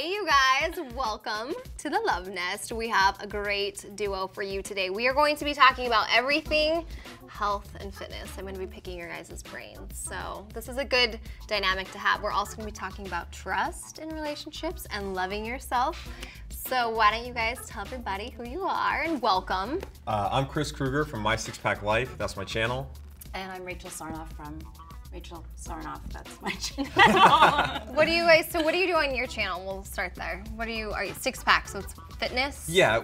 Hey you guys, welcome to the Love Nest. We have a great duo for you today. We are going to be talking about everything health and fitness. I'm going to be picking your guys' brains. So this is a good dynamic to have. We're also going to be talking about trust in relationships and loving yourself. So why don't you guys tell everybody who you are and welcome. I'm Chris Kruger from My Six Pack Life. That's my channel. And I'm Rachel Sarnoff from Rachel Sarnoff. That's my channel. What do you guys? So what do you do on your channel? We'll start there. What are you six pack? So it's fitness. Yeah.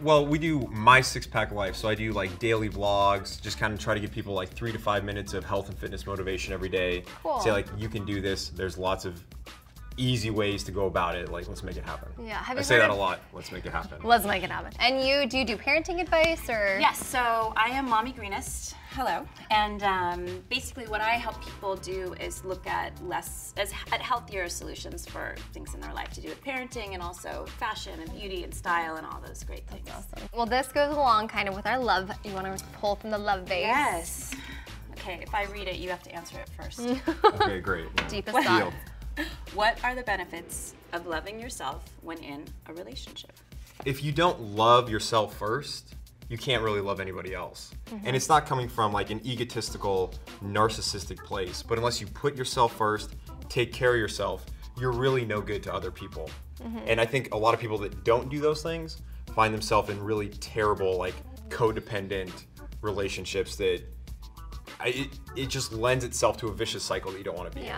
Well, we do My Six Pack Life. So I do like daily vlogs, just kind of try to give people like 3 to 5 minutes of health and fitness motivation every day. Cool. Say like, you can do this. There's lots of easy ways to go about it. Like, let's make it happen. Yeah. I say that a lot. Let's make it happen. Let's make it happen. And do you do parenting advice or? Yes. So I am Mommy Greenest. Hello. And basically what I help people do is look at at healthier solutions for things in their life to do with parenting and also fashion and beauty and style and all those great things. That's awesome. Well, this goes along kind of with our love. You want to pull from the love base? Yes. Okay, if I read it, you have to answer it first. Okay, great. Deepest thought. What are the benefits of loving yourself when in a relationship? If you don't love yourself first, you can't really love anybody else. And it's not coming from like an egotistical, narcissistic place, but unless you put yourself first, take care of yourself, you're really no good to other people. And I think a lot of people that don't do those things find themselves in really terrible, like codependent relationships that it just lends itself to a vicious cycle that you don't want to be in.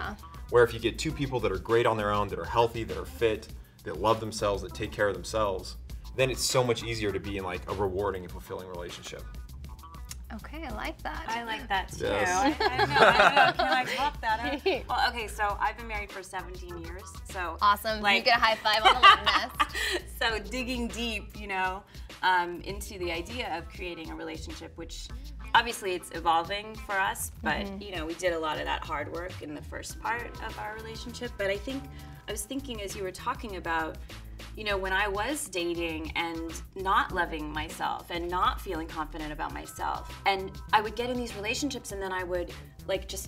Where if you get two people that are great on their own, that are healthy, that are fit, that love themselves, that take care of themselves, then it's so much easier to be in like a rewarding and fulfilling relationship. Okay, I like that. I like that too. Yes. I don't know. Can I top that? Well, okay, so I've been married for 17 years. So Awesome. like, you get a high five on the love nest. So digging deep, into the idea of creating a relationship, which obviously it's evolving for us, but we did a lot of that hard work in the first part of our relationship. But I was thinking as you were talking about, when I was dating and not loving myself and not feeling confident about myself, and I would get in these relationships and then I would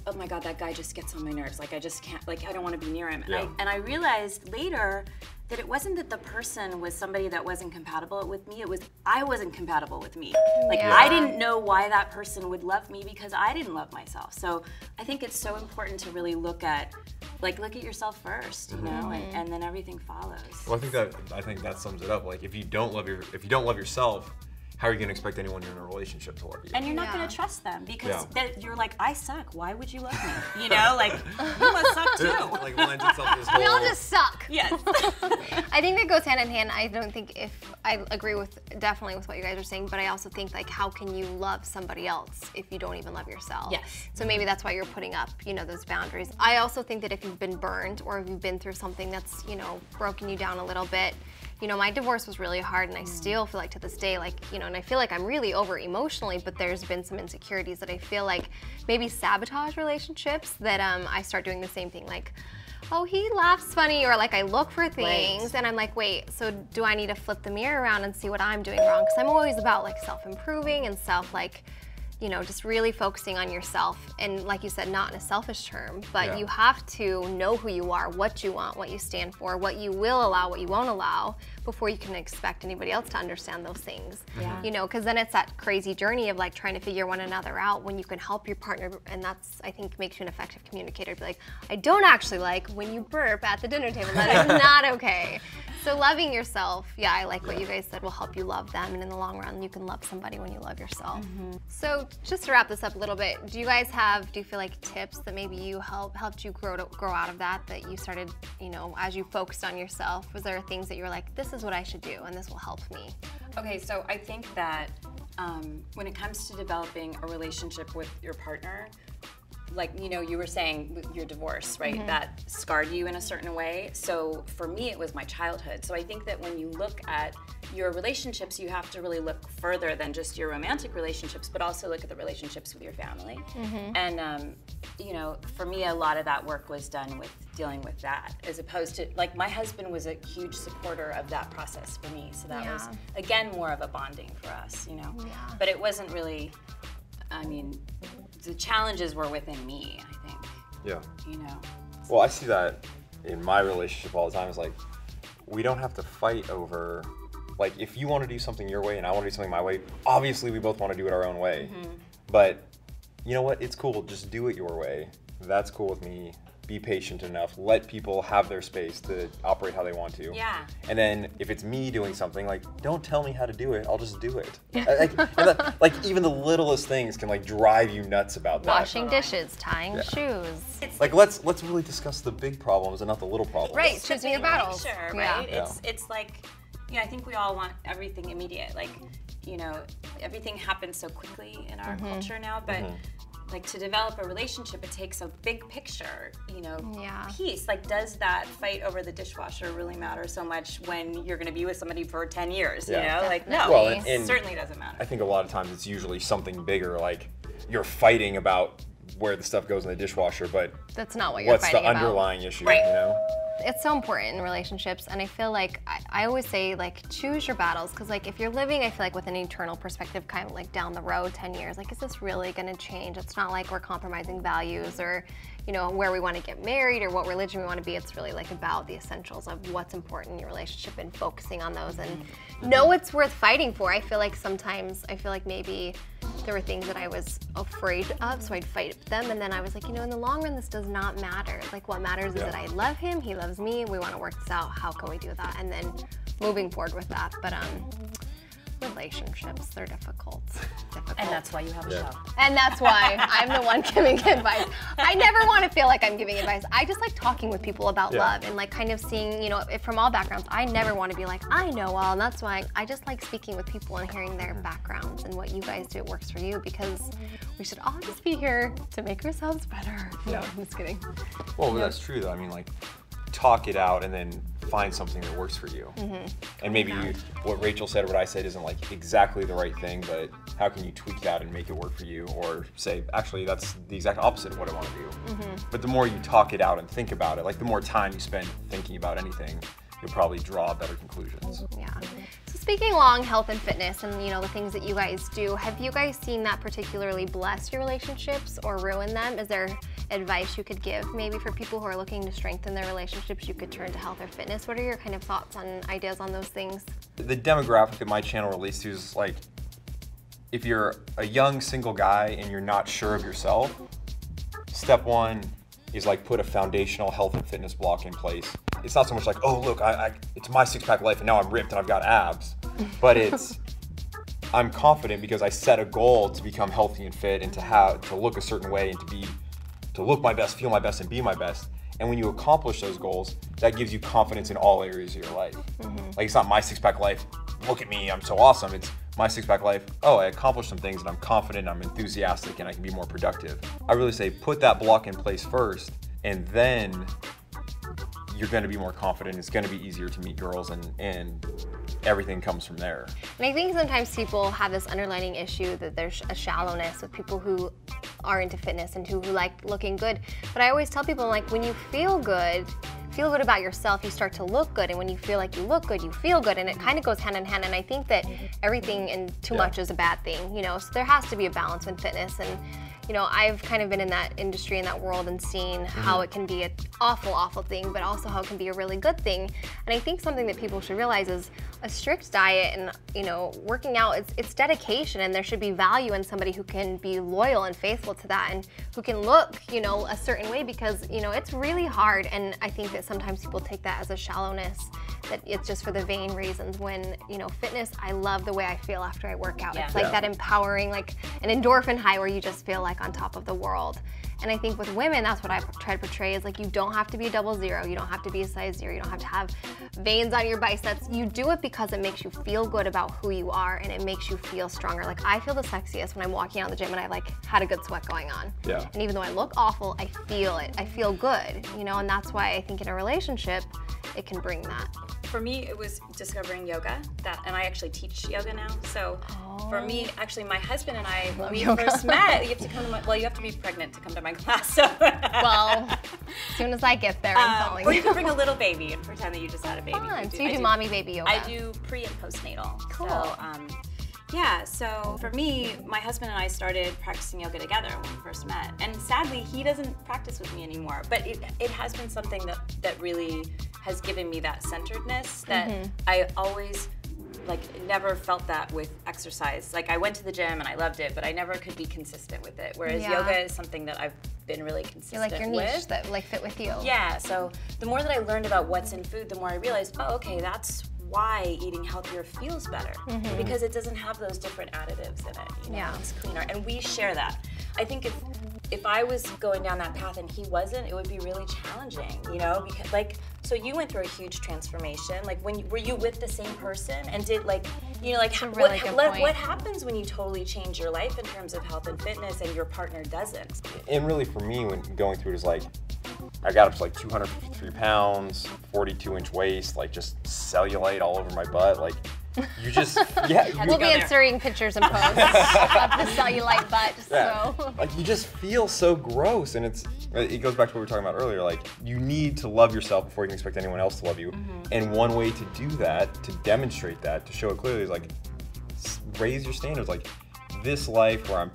oh my God, that guy just gets on my nerves. Like I just can't, I don't want to be near him. And I realized later that it wasn't that the person was somebody that wasn't compatible with me, it was I wasn't compatible with me. I didn't know why that person would love me because I didn't love myself. So I think it's so important to really look at yourself first, and then everything follows. Well, I think that sums it up. Like if you don't love yourself, how are you going to expect anyone you're in a relationship to love you? And you're not going to trust them because you're like, I suck. Why would you love me? You must suck too. Like lends itself to this whole... We all just suck. Yes. I think that goes hand in hand. I don't think I agree definitely with what you guys are saying, but I also think how can you love somebody else if you don't even love yourself? Yes. So maybe that's why you're putting up, those boundaries. I also think that if you've been burned or if you've been through something that's, broken you down a little bit, my divorce was really hard and I still feel like to this day, and I feel like I'm really over emotionally, but there's been some insecurities that I feel like maybe sabotage relationships that I start doing the same thing. Like, oh, he laughs funny, or I look for things and I'm like, wait, so do I need to flip the mirror around and see what I'm doing wrong? Because I'm always about self-improving and just really focusing on yourself. And like you said, not in a selfish term, but you have to know who you are, what you want, what you stand for, what you will allow, what you won't allow, before you can expect anybody else to understand those things. Because then it's that crazy journey of trying to figure one another out when you can help your partner, and that's, I think, makes you an effective communicator. Be like, I don't actually like when you burp at the dinner table. That is not okay. So loving yourself, I like what you guys said, will help you love them, and in the long run, you can love somebody when you love yourself. So just to wrap this up a little bit, do you feel like tips that maybe you helped you grow out of that you started, as you focused on yourself? Was there things that you were like, this is what I should do and this will help me? Okay, so I think that when it comes to developing a relationship with your partner, you were saying with your divorce, right? That scarred you in a certain way. So for me, it was my childhood. So I think that when you look at your relationships, you have to really look further than just your romantic relationships, but also look at the relationships with your family. And for me, a lot of that work was done with dealing with that, as opposed to, my husband was a huge supporter of that process for me. So that was, again, more of a bonding for us, But it wasn't really, the challenges were within me, I think. Well, I see that in my relationship all the time. It's we don't have to fight over, like, if you want to do something your way and I want to do something my way, obviously we both want to do it our own way. But you know what? It's cool. Just do it your way. That's cool with me. Be patient enough. Let people have their space to operate how they want to. Yeah. And then if it's me doing something, like, don't tell me how to do it. I'll just do it. Like even the littlest things can like drive you nuts about that. Washing dishes, tying shoes. Like let's really discuss the big problems and not the little problems. Right. Choosing your battles. Sure, Yeah. right? It's like, I think we all want everything immediate. Like, everything happens so quickly in our culture now, but like to develop a relationship, it takes a big picture, piece. Like, does that fight over the dishwasher really matter so much when you're going to be with somebody for 10 years? Like, no, Well, it certainly doesn't matter. I think a lot of times it's usually something bigger, like you're fighting about where the stuff goes in the dishwasher, but that's not what you're fighting what's the underlying issue, Right. It's so important in relationships, and I feel like I always say, like, choose your battles, because like if you're living, I feel like with an eternal perspective, kind of like down the road 10 years, like, is this really going to change? It's not like we're compromising values or where we want to get married or what religion we want to be. It's really like about the essentials of what's important in your relationship and focusing on those and know it's worth fighting for. I feel like sometimes maybe there were things that I was afraid of, so I'd fight them, and then I was like, in the long run, this does not matter. Like, what matters is that I love him, he loves me, we want to work this out. How can we do that? And then moving forward with that. But relationships, they're difficult. And that's why you have a show. And that's why I'm the one giving advice. I never want to feel like I'm giving advice. I just like talking with people about love and like kind of seeing, from all backgrounds. I never want to be like, I know all, and that's why I just like speaking with people and hearing their backgrounds and what you guys do works for you, because we should all just be here to make ourselves better. No, I'm just kidding. Well, that's true though. I mean, like, talk it out and then find something that works for you. And maybe what Rachel said or what I said isn't like exactly the right thing, but how can you tweak that and make it work for you? Or say, actually, that's the exact opposite of what I want to do. But the more you talk it out and think about it, like the more time you spend thinking about anything, you'll probably draw better conclusions. Yeah. So speaking along health and fitness and the things that you guys do, have you guys seen that particularly bless your relationships or ruin them? Is there advice you could give maybe for people who are looking to strengthen their relationships you could turn to health or fitness? What are your kind of thoughts on ideas on those things? The demographic that my channel relates to is like, if you're a young single guy and you're not sure of yourself, step one is like put a foundational health and fitness block in place. It's not so much like, oh look, it's my six-pack life and now I'm ripped and I've got abs, but it's I'm confident because I set a goal to become healthy and fit and to look a certain way and to look my best, feel my best, and be my best. And when you accomplish those goals, that gives you confidence in all areas of your life. Like, it's not my six-pack life, look at me, I'm so awesome. It's my six-pack life, oh, I accomplished some things and I'm confident, I'm enthusiastic, and I can be more productive. I really say put that block in place first, and then you're going to be more confident. It's going to be easier to meet girls, and everything comes from there. And I think sometimes people have this underlying issue that there's a shallowness with people who are into fitness and who like looking good. But I always tell people, like, when you feel good about yourself, you start to look good, and when you feel like you look good, you feel good, and it kind of goes hand in hand. And I think that everything and too much is a bad thing, so there has to be a balance in fitness. And I've kind of been in that industry, in that world, and seen how it can be an awful, awful thing, but also how it can be a really good thing. And I think something that people should realize is a strict diet and, working out, it's dedication, and there should be value in somebody who can be loyal and faithful to that and who can look, a certain way, because, it's really hard. And I think that sometimes people take that as a shallowness, that it's just for the vain reasons, when, fitness, I love the way I feel after I work out. It's like that empowering, like an endorphin high where you just feel like on top of the world. And I think with women, that's what I try to portray, is like, you don't have to be a 00, you don't have to be a size 0, you don't have to have veins on your biceps. You do it because it makes you feel good about who you are, and it makes you feel stronger. Like, I feel the sexiest when I'm walking out of the gym and I like had a good sweat going on. Yeah. And even though I look awful, I feel it. I feel good, and that's why I think in a relationship, it can bring that. For me, it was discovering yoga, and I actually teach yoga now. So for me, actually, my husband and I, when we first met, you have to come to you have to be pregnant to come to my class. So well, as soon as I get there, I'm calling or you can bring a little baby and pretend that you just had a baby. So you do mommy baby yoga. I do pre and postnatal. Cool. So, yeah, so for me, my husband and I started practicing yoga together when we first met. And sadly, he doesn't practice with me anymore. But it has been something that really has given me that centeredness that I always never felt that with exercise. Like I went to the gym and I loved it, but I never could be consistent with it. Whereas yoga is something that I've been really consistent with. You're like your niche that like fit with you. Yeah, so the more that I learned about what's in food, the more I realized, oh, okay, that's why eating healthier feels better. Because it doesn't have those different additives in it. You know, it's cleaner. And we share that. I think if I was going down that path and he wasn't, it would be really challenging, you know? Because so you went through a huge transformation. Like were you with the same person and did what happens when you totally change your life in terms of health and fitness and your partner doesn't? And really for me, when going through it is like, I got up to like 253 pounds, 42-inch waist, like just cellulite all over my butt, like you just, We'll be inserting pictures and posts of the cellulite butt, so. Like you just feel so gross, and it goes back to what we were talking about earlier, like you need to love yourself before you can expect anyone else to love you. And one way to do that, to demonstrate that, to show it clearly is like, raise your standards. Like this life where I'm,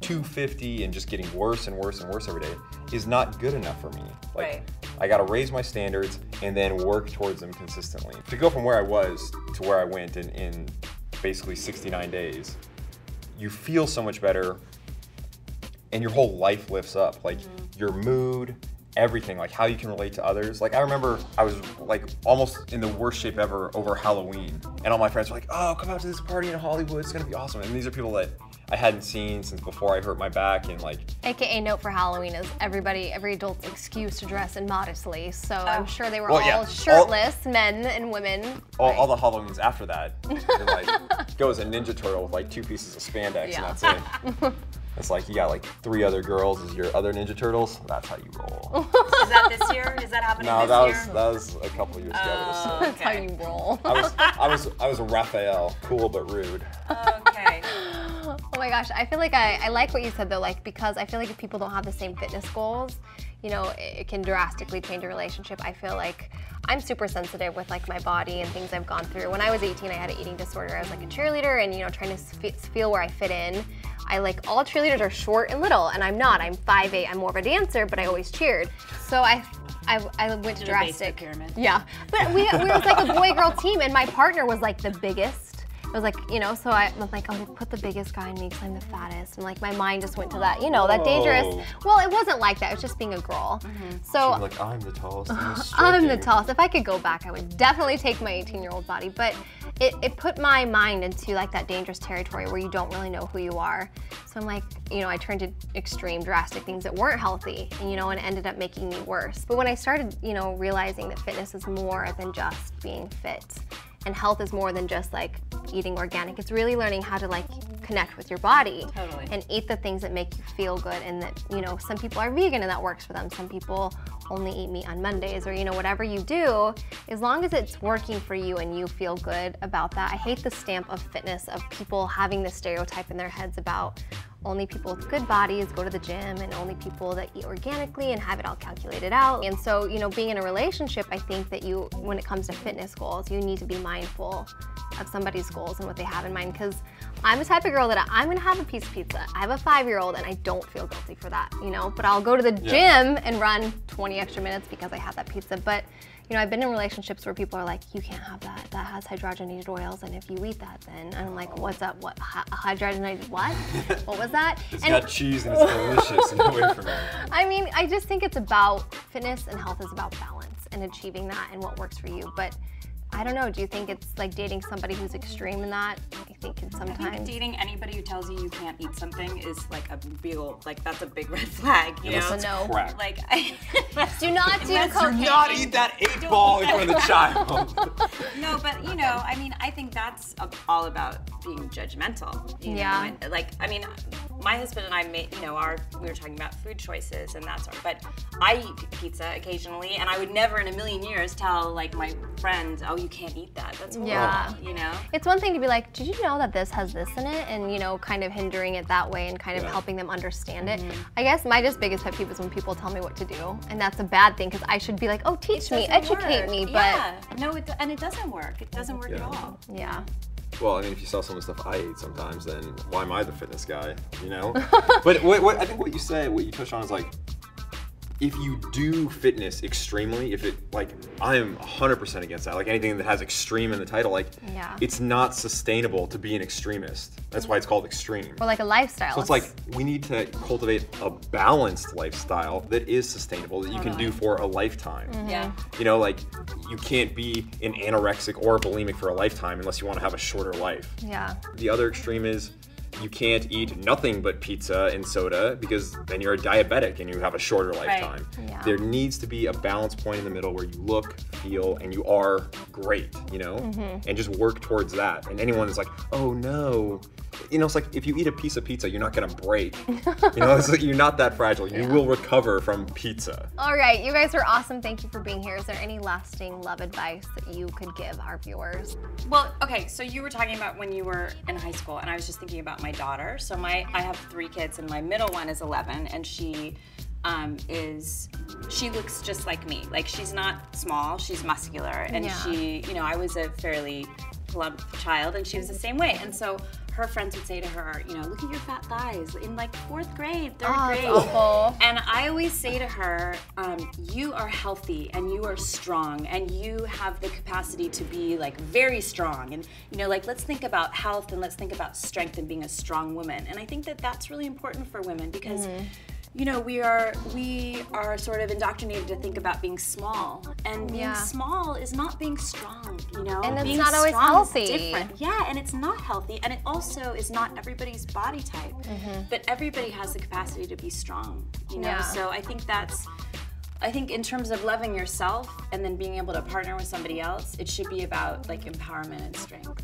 250 and just getting worse and worse and worse every day is not good enough for me. Like, I gotta raise my standards and then work towards them consistently. To go from where I was to where I went in basically 69 days, you feel so much better and your whole life lifts up. Like your mood, everything, like how you can relate to others. Like I remember I was like almost in the worst shape ever over Halloween, and all my friends were like, oh, come out to this party in Hollywood, it's gonna be awesome. And these are people that I hadn't seen since before I hurt my back, and like. AKA note for Halloween is every adult's excuse to dress immodestly. So I'm sure they were all shirtless, men and women. All the Halloweens after that, go as a Ninja Turtle with like 2 pieces of spandex, and that's it. It's like you got like 3 other girls as your other Ninja Turtles. That's how you roll. Is that this year? Is that happening this year? No, that was a couple years ago. That's how you roll. I was a Raphael, cool but rude. Okay. Oh my gosh, I feel like I like what you said though, like because I feel like if people don't have the same fitness goals, it can drastically change a relationship. I feel like I'm super sensitive with like my body and things I've gone through. When I was 18, I had an eating disorder. I was like a cheerleader and trying to feel where I fit in. All cheerleaders are short and little, and I'm not. I'm 5'8", I'm more of a dancer, but I always cheered. So I went to drastic. Pyramid. Yeah, but we was like a boy-girl team, and my partner was like the biggest. It was like, so I was like, oh, put the biggest guy in me because I'm the fattest. And like my mind just went to that, that dangerous. Well, it wasn't like that. It was just being a girl. So like, I'm the tallest. I'm the tallest. If I could go back, I would definitely take my 18-year-old body. But it put my mind into like that dangerous territory where you don't really know who you are. So I'm like, I turned to extreme, drastic things that weren't healthy, and it ended up making me worse. But when I started, realizing that fitness is more than just being fit. And health is more than just like eating organic. It's really learning how to like connect with your body and eat the things that make you feel good. And that, some people are vegan and that works for them. Some people only eat meat on Mondays, or whatever you do, as long as it's working for you and you feel good about that. I hate the stamp of fitness of people having this stereotype in their heads about only people with good bodies go to the gym, and only people that eat organically and have it all calculated out. And so, being in a relationship, I think that when it comes to fitness goals, you need to be mindful of somebody's goals and what they have in mind. Because I'm the type of girl that I'm gonna have a piece of pizza. I have a 5-year-old and I don't feel guilty for that, but I'll go to the gym and run 20 extra minutes because I had that pizza. But I've been in relationships where people are like, you can't have that. That has hydrogenated oils, and if you eat that, then I'm like, what's up? What hydrogenated what? What was that? It's got cheese and it's delicious. And away from it. I just think it's about fitness, and health is about balance and achieving that and what works for you. But I don't know, do you think it's like dating somebody who's extreme in that? I think it's sometimes. I think dating anybody who tells you you can't eat something is like that's a big red flag, That's crack. Do not do cocaine. Do not eat that 8-ball in front of the child. No, but I think that's all about being judgmental. Yeah. My husband and I made, we were talking about food choices and that sort of, but I eat pizza occasionally, and I would never in a million years tell like my friend, oh, you can't eat that. That's horrible, It's one thing to be like, did you know that this has this in it? And, kind of hindering it that way and kind of helping them understand it. I guess my biggest pet peeve is when people tell me what to do. And that's a bad thing, because I should be like, oh, teach me, educate me. But no, and it doesn't work. It doesn't work at all. Yeah. Well, if you saw some of the stuff I ate sometimes, then why am I the fitness guy, But I think what you touched on is like, if you do fitness extremely, if it, like, I am 100% against that. Like anything that has extreme in the title, like, it's not sustainable to be an extremist. That's why it's called extreme. Or like a lifestyle. So it's like, we need to cultivate a balanced lifestyle that is sustainable, that you can do for a lifetime. Yeah. You know, like, you can't be an anorexic or bulimic for a lifetime unless you want to have a shorter life. Yeah. The other extreme is you can't eat nothing but pizza and soda because then you're a diabetic and you have a shorter lifetime. Yeah. There needs to be a balance point in the middle where you look, feel, and you are great, you know? And just work towards that. And anyone is like, oh no. You know, it's like if you eat a piece of pizza, you're not gonna break. You know, it's like you're not that fragile. You will recover from pizza. All right, you guys are awesome. Thank you for being here. Is there any lasting love advice that you could give our viewers? Well, okay, so you were talking about when you were in high school, and I was just thinking about my daughter. So I have 3 kids, and my middle one is 11, and she looks just like me. Like, she's not small, she's muscular, and she, you know, I was a fairly plump child, and she was the same way. And so her friends would say to her, you know, look at your fat thighs in like 4th grade, 3rd grade. Awful. And I always say to her, you are healthy and you are strong and you have the capacity to be like very strong. And, you know, like, let's think about health and let's think about strength and being a strong woman. And I think that that's really important for women because you know, we are sort of indoctrinated to think about being small, and being small is not being strong, you know? And it's being not always strong healthy. is different. Yeah, and it's not healthy, and it also is not everybody's body type. But everybody has the capacity to be strong, you know? So I think in terms of loving yourself and then being able to partner with somebody else, it should be about like empowerment and strength.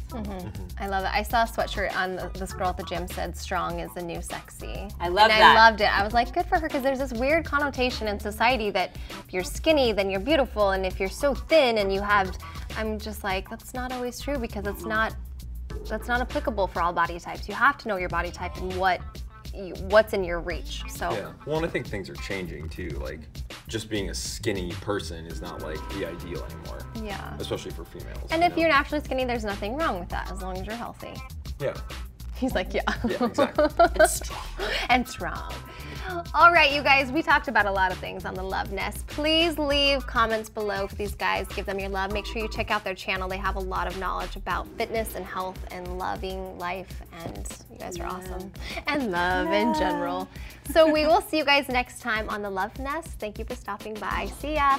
I love it. I saw a sweatshirt on this girl at the gym said, strong is the new sexy. I love that. I loved it. I was like, good for her, because there's this weird connotation in society that if you're skinny, then you're beautiful, and if you're so thin and you have, I'm just like, that's not always true, because that's not applicable for all body types. You have to know your body type and what's in your reach. So yeah. Well, and I think things are changing too. Like, just being a skinny person is not like the ideal anymore. Yeah. Especially for females. And if you're naturally skinny, there's nothing wrong with that as long as you're healthy. Yeah. He's like, yeah. Yeah, exactly. And strong. And strong. All right, you guys, we talked about a lot of things on the Love Nest. Please leave comments below for these guys. Give them your love. Make sure you check out their channel. They have a lot of knowledge about fitness and health and loving life, and you guys are awesome. And love in general. So we will see you guys next time on the Love Nest. Thank you for stopping by. See ya.